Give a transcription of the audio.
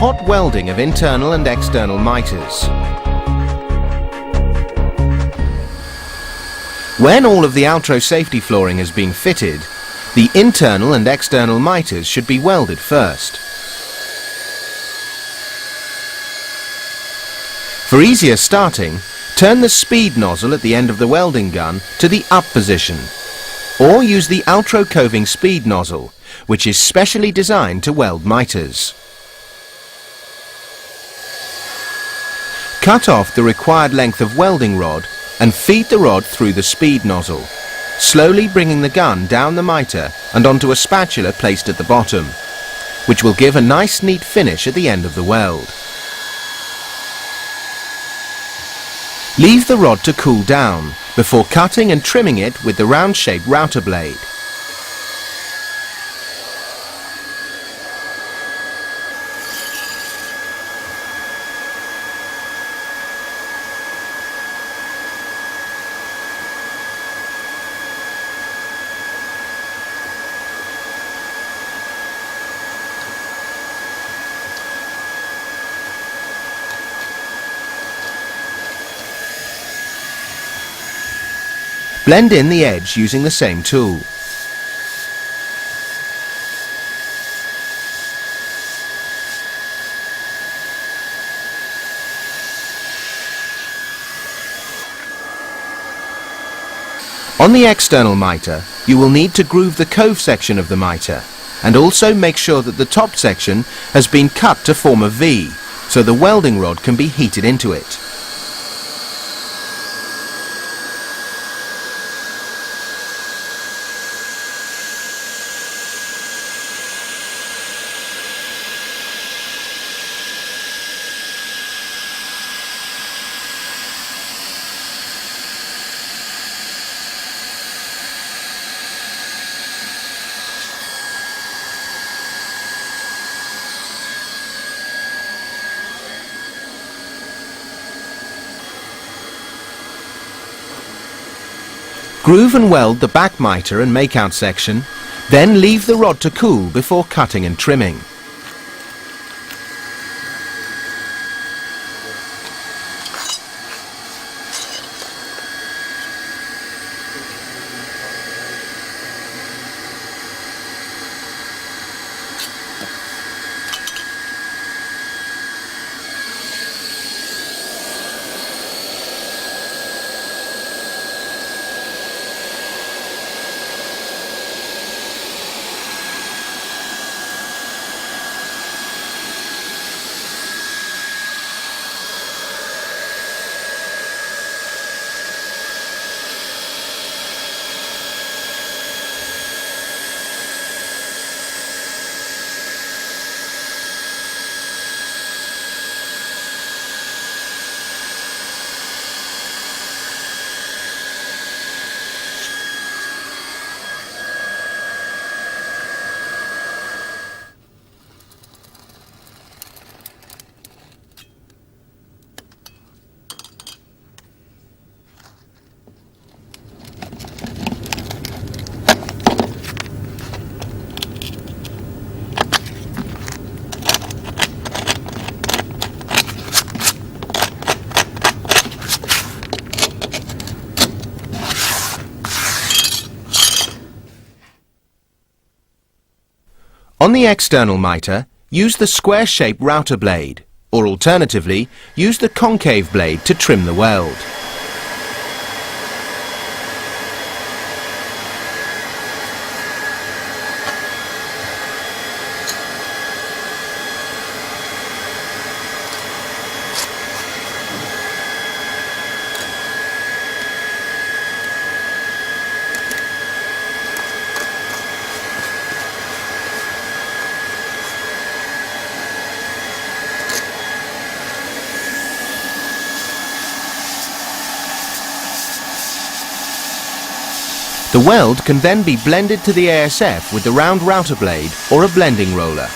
hot welding of internal and external miters. When all of the outro safety flooring has been fitted, the internal and external miters should be welded first. For easier starting, turn the speed nozzle at the end of the welding gun to the up position, or use the outro coving speed nozzle, which is specially designed to weld miters. Cut off the required length of welding rod and feed the rod through the speed nozzle, slowly bringing the gun down the miter and onto a spatula placed at the bottom, which will give a nice neat finish at the end of the weld. Leave the rod to cool down before cutting and trimming it with the round-shaped router blade. Blend in the edge using the same tool. On the external miter, you will need to groove the cove section of the miter, and also make sure that the top section has been cut to form a V, so the welding rod can be heated into it. Groove and weld the back miter and makeout section, then leave the rod to cool before cutting and trimming. On the external miter, use the square-shaped router blade, or alternatively, use the concave blade to trim the weld. The weld can then be blended to the ASF with the round router blade or a blending roller.